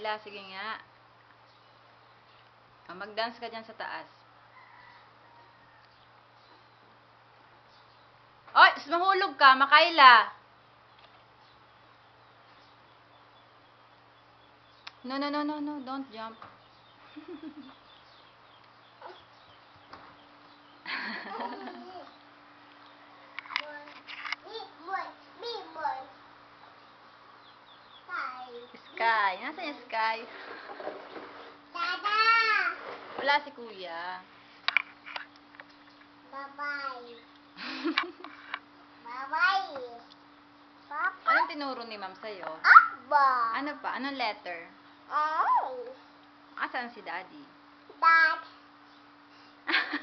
Kayla, sige nga. Mag-dance ka dyan sa taas. Oy, mahulog ka, Makayla. No, don't jump. Sky. Nasaan yung Sky? Dada! Wala si Kuya. Bye-bye. Bye-bye. Papa? Anong tinuro ni Ma'am sa'yo? Abba. Ano pa? Anong letter? Ay. Asan si Daddy? Dad.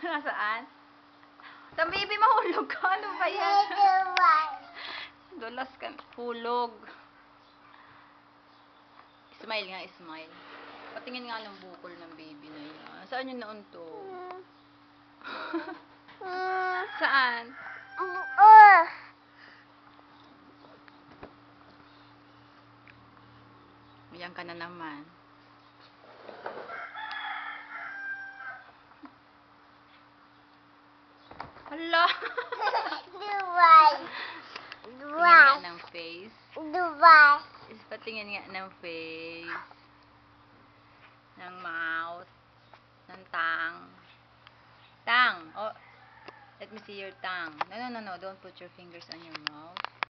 Nasaan? Sa baby, mahulog ka. Ano ba yan? Dulas ka. Hulog. Smile nga, smile. Patingin nga ng bukol ng baby na yan. Saan yung nauntog? Saan? Uyan ka na naman. Hala! Dubai. Tingin nga ng face. Dubai. Patingin nga ng face. Ng mouth. Ng tongue. Tongue. Oh, let me see your tongue. No. Don't put your fingers on your mouth.